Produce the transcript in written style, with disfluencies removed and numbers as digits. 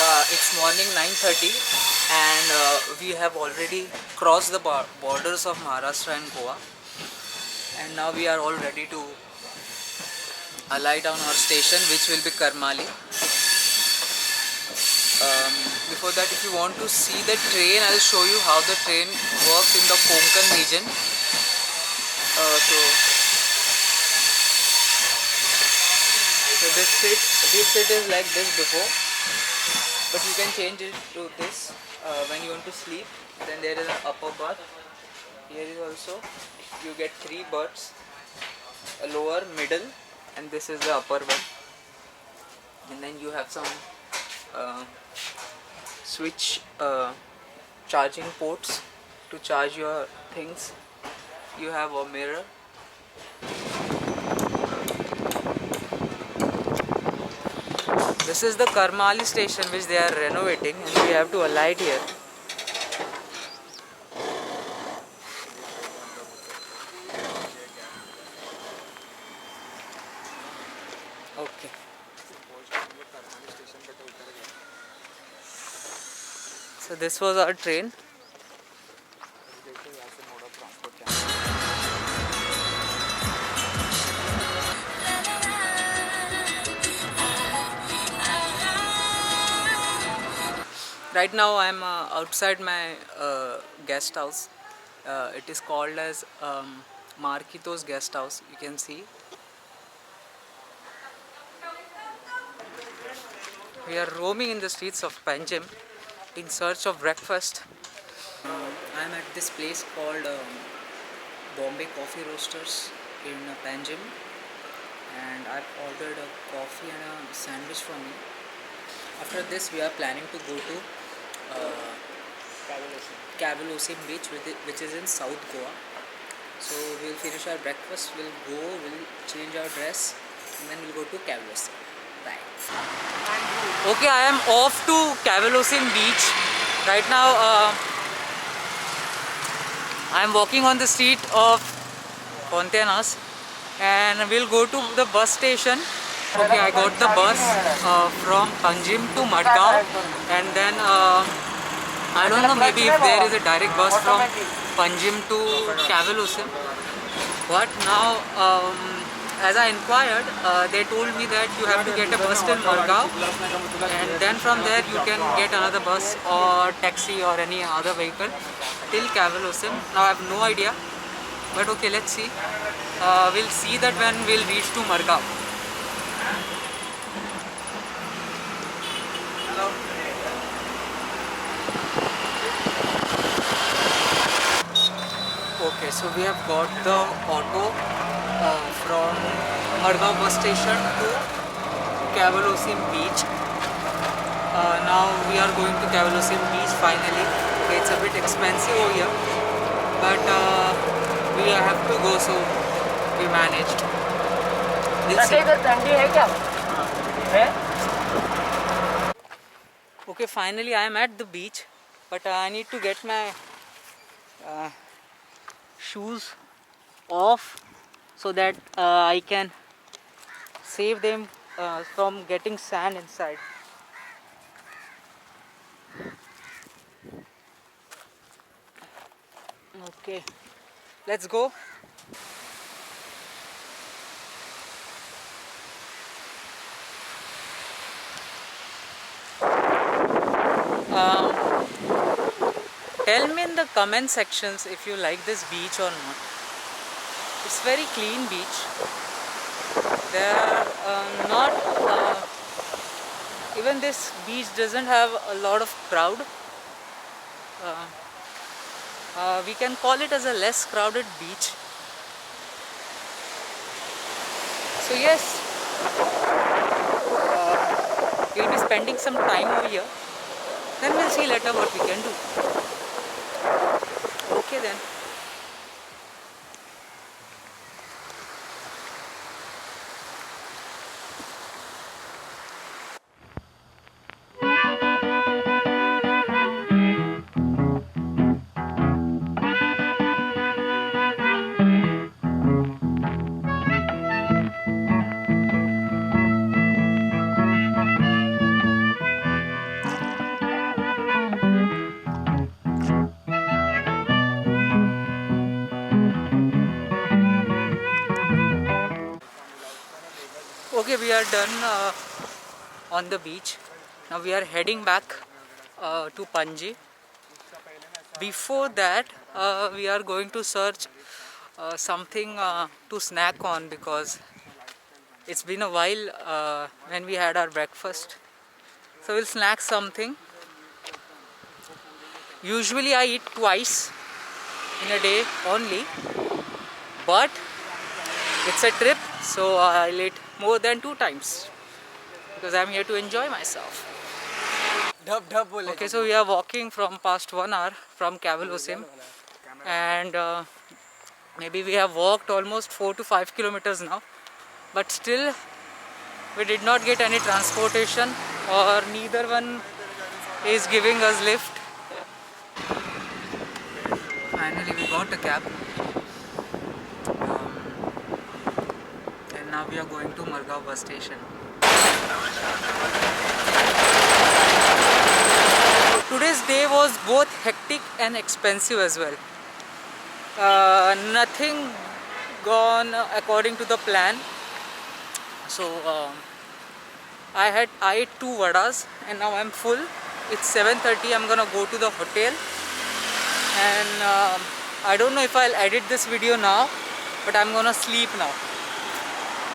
It's morning 9:30 and we have already crossed the borders of Maharashtra and Goa, and now we are all ready to alight on our station, which will be Karmali. Before that, if you want to see the train, I'll show you how the train works in the Konkan region. So this seat is like this before, but you can change it to this when you want to sleep. Then there is an upper berth. Here is also, you get 3 berths, a lower, middle, and this is the upper one. And then you have some switch charging ports to charge your things. You have a mirror. This is the Karmali station which they are renovating, and we have to alight here. Okay. So this was our train. Right now I am outside my guest house. It is called as Marquitos guest house. You can see. We are roaming in the streets of Panjim in search of breakfast. I am at this place called Bombay Coffee Roasters in Panjim, and I've ordered a coffee and a sandwich for me. After this, we are planning to go to Cavelosim beach, which is in South Goa. So we'll finish our breakfast, we'll change our dress, and then we'll go to Cavelosim. Bye. Okay, I am off to Cavelosim beach. Right now, I am walking on the street of Ponteanas, and we'll go to the bus station. Okay, I got the bus from Panjim to Madgaon, and then I don't know, maybe if there is a direct bus from Panjim to Cavelosim. But now, as I inquired, they told me that you have to get a bus till Madgaon, and then from there you can get another bus or taxi or any other vehicle till Cavelosim. Now I have no idea, but okay, let's see. We'll see that when we'll reach to Madgaon. Okay, so we have got the auto from Madgaon bus station to Cavelosim beach. Now we are going to Cavelosim beach finally. Okay, it's a bit expensive over here, but we have to go, so we managed. We'll see. Okay, finally I am at the beach, but I need to get my shoes off so that I can save them from getting sand inside. Okay, let's go. Tell me in the comment sections if you like this beach or not. It's very clean beach. There are not even this beach doesn't have a lot of crowd. We can call it as a less crowded beach. So yes, we'll be spending some time over here. Then we'll see later what we can do. Okay then. Okay, we are done on the beach. Now we are heading back to Panji. Before that, we are going to search something to snack on, because it's been a while when we had our breakfast. So we'll snack something. Usually I eat twice in a day only, but it's a trip, so I'll eat more than 2 times because I'm here to enjoy myself. Okay, so we are walking from past 1 hour from Cavelosim, and maybe we have walked almost 4 to 5 kilometers now, but still we did not get any transportation, or neither one is giving us lift. Finally we got a cab, and now we are going to Margao bus station. Today's day was both hectic and expensive as well. Nothing gone according to the plan. So I ate 2 vadas and now I'm full. It's 7:30. I'm gonna go to the hotel, and I don't know if I'll edit this video now, but I'm gonna sleep now.